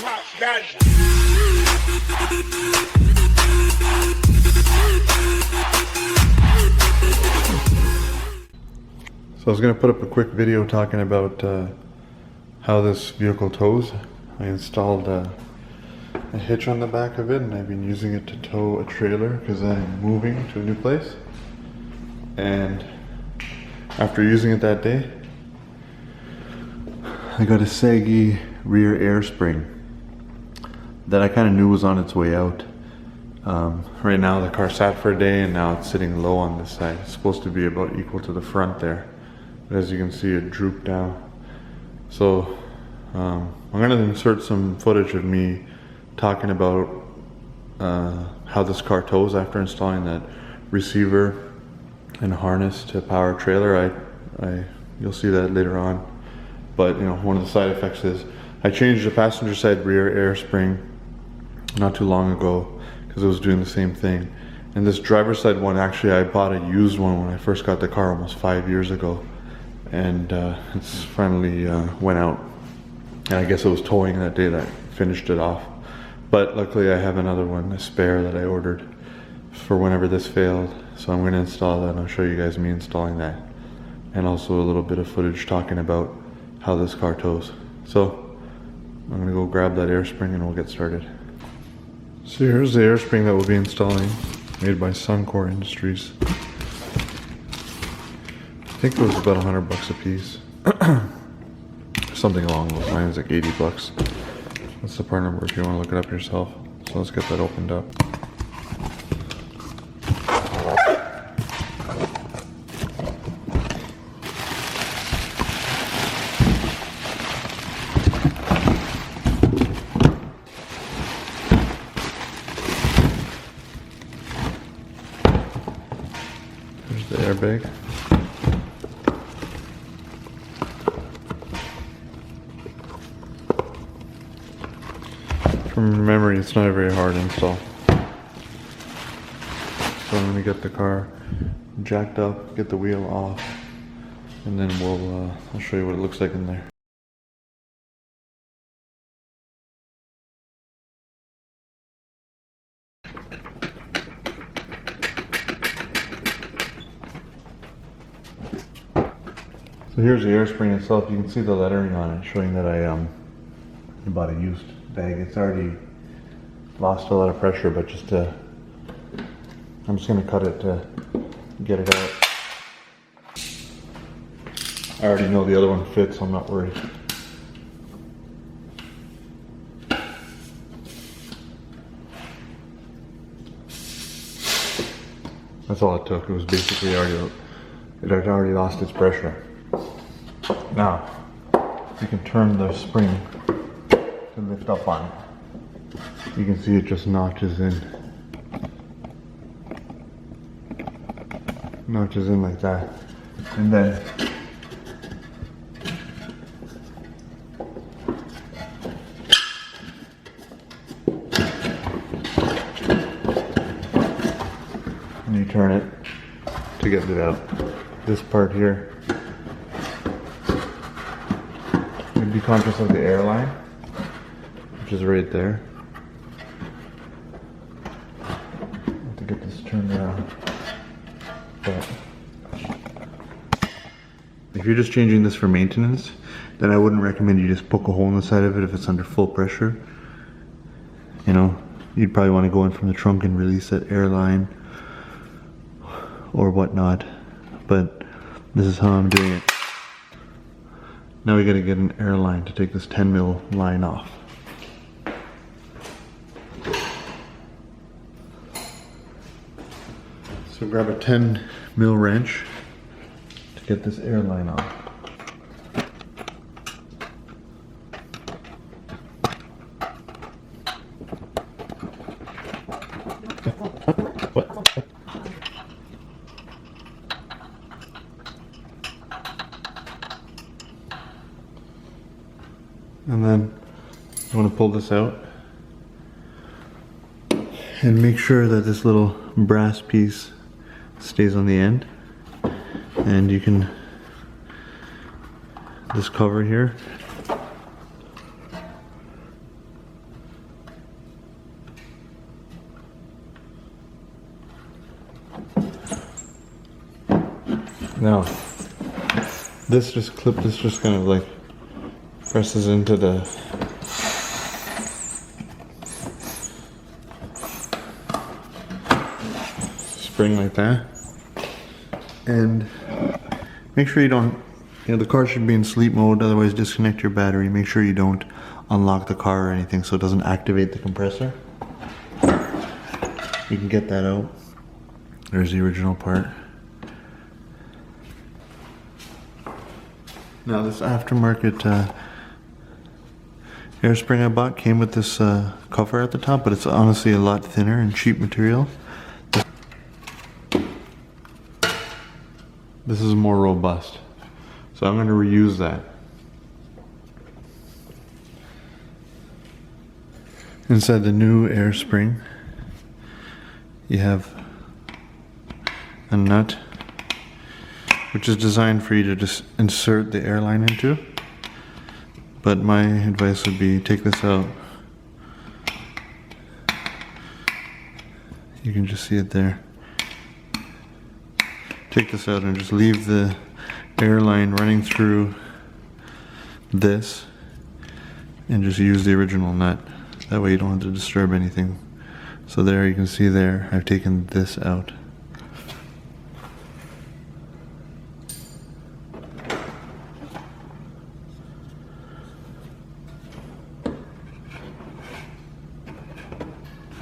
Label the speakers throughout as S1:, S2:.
S1: So I was going to put up a quick video talking about how this vehicle tows. I installed a hitch on the back of it, and I've been using it to tow a trailer because I'm moving to a new place. And after using it that day, I got a saggy rear air spring that I kind of knew was on its way out. Right now the car sat for a day and now it's sitting low on this side. It's supposed to be about equal to the front there, but as you can see it drooped down. So I'm going to insert some footage of me talking about how this car tows after installing that receiver and harness to power a trailer. You'll see that later on. But you know, one of the side effects is I changed the passenger side rear air spring not too long ago because it was doing the same thing. And this driver's side one, actually I bought a used one when I first got the car almost 5 years ago, and it's finally went out. And I guess it was towing that day that finished it off. But luckily I have another one, a spare that I ordered for whenever this failed. So I'm going to install that and I'll show you guys me installing that. And also a little bit of footage talking about how this car tows. So I'm going to go grab that air spring and we'll get started. So here's the air spring that we'll be installing, made by Suncor Industries. I think it was about $100 a piece. Something along those lines, like 80 bucks. That's the part number if you want to look it up yourself. So let's get that opened up. There's the airbag. From memory, it's not a very hard install. So I'm going to get the car jacked up, get the wheel off, and then I'll show you what it looks like in there. So here's the air spring itself. You can see the lettering on it showing that I bought a used bag. It's already lost a lot of pressure, but I'm just going to cut it to get it out. I already know the other one fits, so I'm not worried. That's all it took. It was basically it had already lost its pressure. Now, you can turn the spring to lift up on it. You can see it just notches in like that, and then you turn it to get it out. This part here, be conscious of the airline, which is right there. I have to get this turned around. But if you're just changing this for maintenance, then I wouldn't recommend you just poke a hole in the side of it if it's under full pressure. You know, you'd probably want to go in from the trunk and release that airline or whatnot. But this is how I'm doing it. Now we gotta get an airline to take this 10 mil line off. So grab a 10 mil wrench to get this airline off. And then you want to pull this out and make sure that this little brass piece stays on the end, and you can, this cover here, Now, this just kind of like presses into the spring like that. And make sure you don't, the car should be in sleep mode, otherwise disconnect your battery. Make sure you don't unlock the car or anything so it doesn't activate the compressor. You can get that out. There's the original part. Now this aftermarket air spring I bought came with this cover at the top, but it's honestly a lot thinner and cheap material. This is more robust, so I'm going to reuse that. Inside the new air spring, you have a nut which is designed for you to just insert the airline into, but my advice would be take this out. You can just see it there. Take this out and just leave the airline running through this and just use the original nut. That way you don't have to disturb anything. So there you can see there, I've taken this out.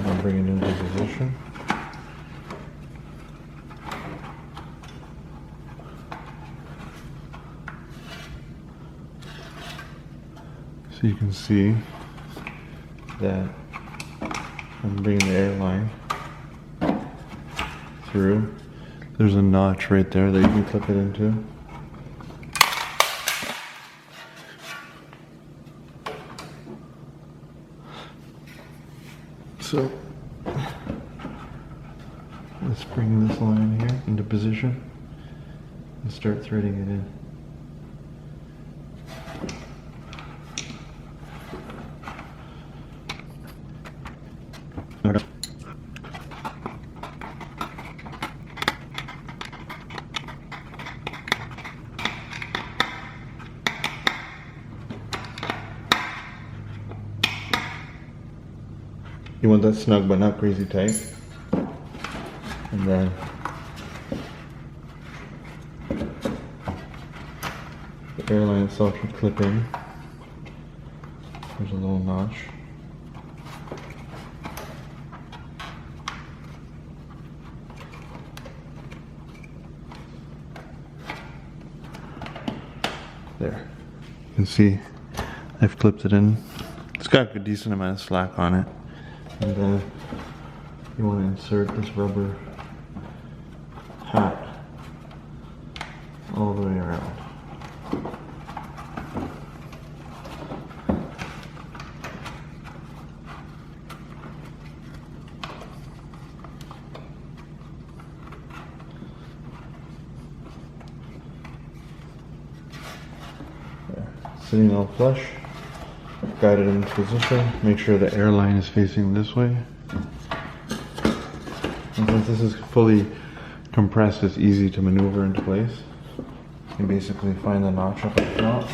S1: I'll bring it into position. So you can see that I'm bringing the airline through. There's a notch right there that you can clip it into. So let's bring this line here into position and start threading it in. You want that snug but not crazy tight. And then the airline itself should clip in. There's a little notch. There. You can see I've clipped it in. It's got a decent amount of slack on it. And then you want to insert this rubber hat all the way around. There. Sitting all flush. Got it in position. Make sure the airline is facing this way. And since this is fully compressed, it's easy to maneuver into place. You can basically find the notch up at the top.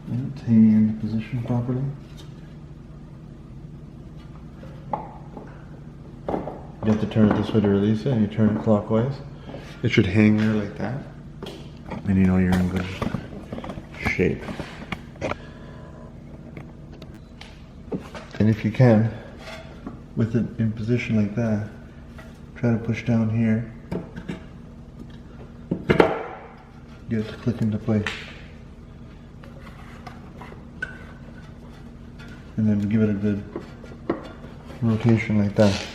S1: And it's hanging into position properly. You have to turn it this way to release it, and you turn it clockwise. It should hang there like that, and you know you're in good shape. And if you can, with it in position like that, try to push down here, get it to click into place. And then give it a good rotation like that.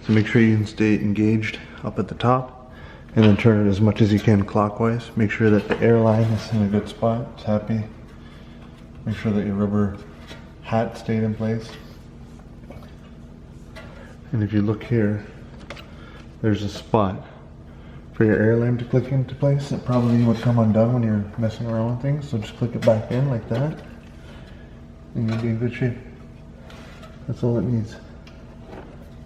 S1: So make sure you can stay engaged up at the top, and then turn it as much as you can clockwise. Make sure that the airline is in a good spot, it's happy. Make sure that your rubber hat stayed in place. And if you look here, there's a spot for your air line to click into place. It probably would come undone when you're messing around with things, so just click it back in like that, and you'll be in good shape. That's all it needs.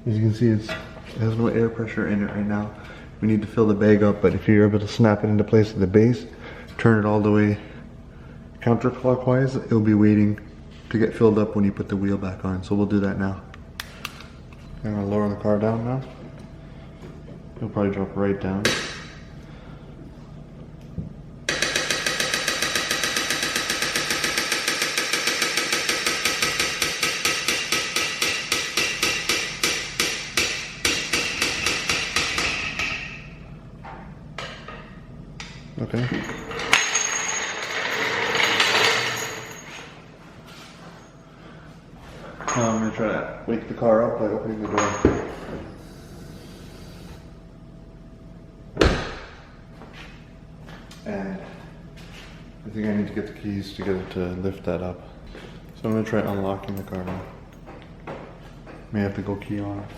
S1: As you can see, it has no air pressure in it right now. We need to fill the bag up, but if you're able to snap it into place at the base, turn it all the way counterclockwise, it'll be waiting to get filled up when you put the wheel back on. So we'll do that now. I'm gonna lower the car down now. It'll probably drop right down. Okay. Now I'm going to try to wake the car up by opening the door. And I think I need to get the keys to get it to lift that up. So I'm going to try unlocking the car now. May have to go key on it.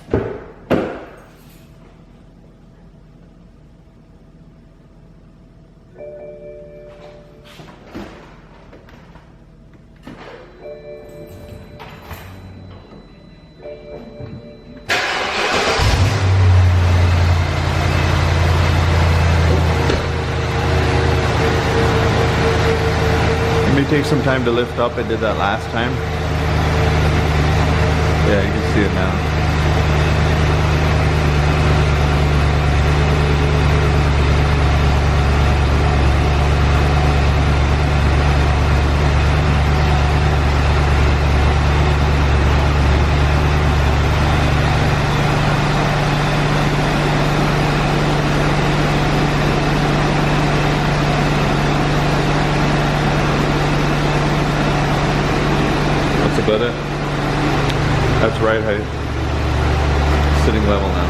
S1: Take some time to lift up. I did that last time. Yeah, you can see it now. About it. That's right height. Sitting level now.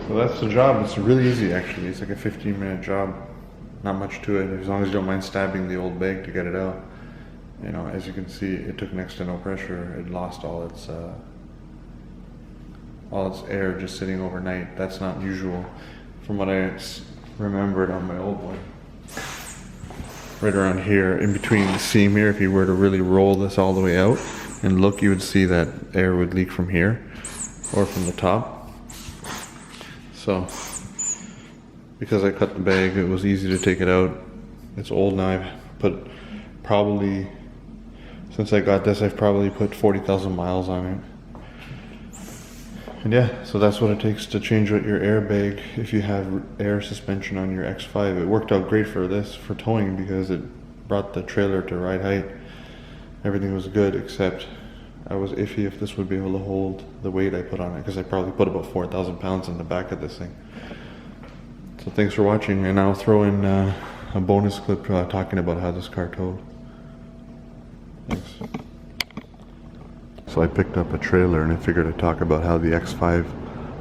S1: So that's the job. It's really easy actually. It's like a 15-minute job. Not much to it, as long as you don't mind stabbing the old bag to get it out. You know, as you can see, it took next to no pressure. It lost all its air just sitting overnight. That's not usual from what I remembered on my old one. Right around here, in between the seam here, if you were to really roll this all the way out and look, you would see that air would leak from here or from the top. So because I cut the bag, it was easy to take it out. It's old now. I've put probably, since I got this, I've probably put 40,000 miles on it. And yeah, so that's what it takes to change out your airbag if you have air suspension on your X5. It worked out great for this, for towing, because it brought the trailer to ride height. Everything was good, except I was iffy if this would be able to hold the weight I put on it, because I probably put about 4,000 pounds in the back of this thing. So thanks for watching, and I'll throw in a bonus clip talking about how this car towed. Thanks. So I picked up a trailer and I figured I'd talk about how the X5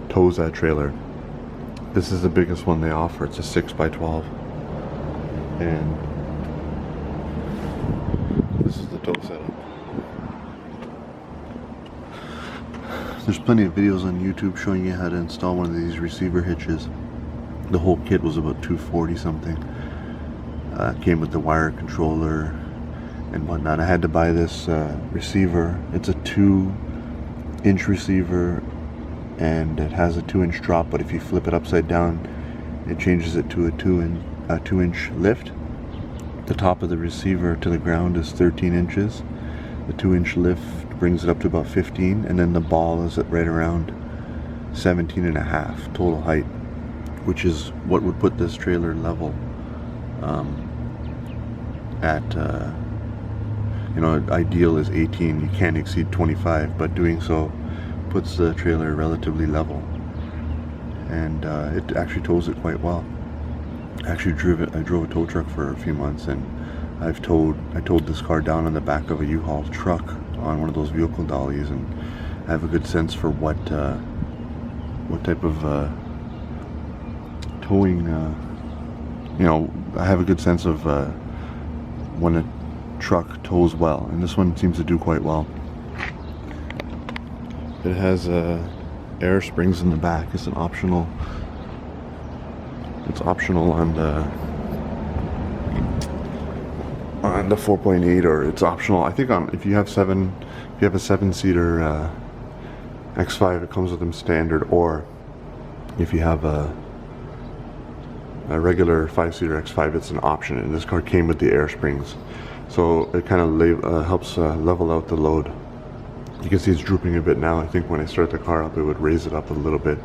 S1: tows that trailer. This is the biggest one they offer. It's a 6x12. And this is the tow setup. There's plenty of videos on YouTube showing you how to install one of these receiver hitches. The whole kit was about $240 something. Came with the wire controller and whatnot. I had to buy this receiver. It's a 2-inch receiver and it has a 2-inch drop, but if you flip it upside down, it changes it to a 2-inch lift. The top of the receiver to the ground is 13 inches. The 2-inch lift brings it up to about 15, and then the ball is at right around 17.5 total height, which is what would put this trailer level you know, ideal is 18. You can't exceed 25, but doing so puts the trailer relatively level, and it actually tows it quite well. I drove a tow truck for a few months, and I towed this car down on the back of a U-Haul truck on one of those vehicle dollies, and I have a good sense for what type of towing, you know, I have a good sense of when a truck tows well, and this one seems to do quite well. It has air springs in the back. It's optional on the 4.8, or it's optional I think on if you have a 7-seater X5, it comes with them standard, or if you have a regular 5-seater X5, it's an option, and this car came with the air springs, so it kind of helps level out the load. You can see it's drooping a bit now. I think when I start the car up, it would raise it up a little bit,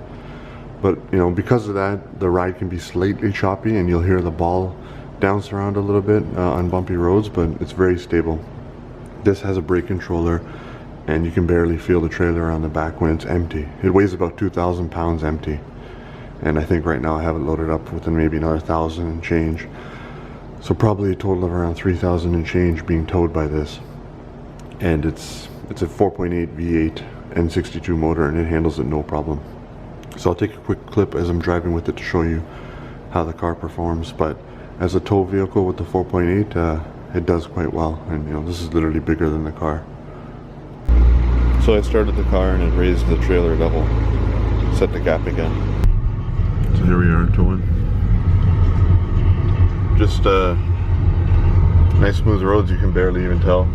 S1: but you know, because of that, the ride can be slightly choppy, and you'll hear the ball bounce around a little bit on bumpy roads, but it's very stable. This has a brake controller, and you can barely feel the trailer on the back when it's empty. It weighs about 2,000 pounds empty, and I think right now I have it loaded up with maybe another 1,000 and change, so probably a total of around 3,000 and change being towed by this. And it's a 4.8 V8 N62 motor, and it handles it no problem. So I'll take a quick clip as I'm driving with it to show you how the car performs. But as a tow vehicle with the 4.8, it does quite well, and you know, this is literally bigger than the car. So I started the car and it raised the trailer level, set the gap again. So here we are towing. Just nice smooth roads, you can barely even tell.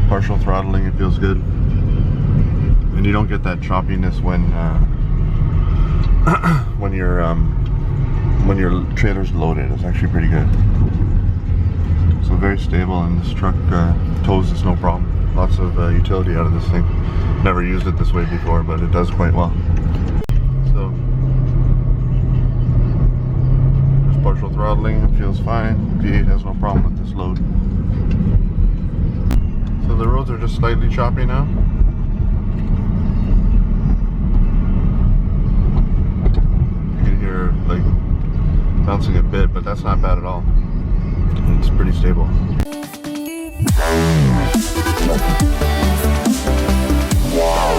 S1: Partial throttling, it feels good. And you don't get that choppiness when your trailer's loaded. It's actually pretty good. So very stable, and this truck tows this no problem. Lots of utility out of this thing. Never used it this way before, but it does quite well. So just partial throttling, it feels fine. V8 has no problem with this load. So the roads are just slightly choppy now. You can hear like bouncing a bit, but that's not bad at all. It's pretty stable. Wow.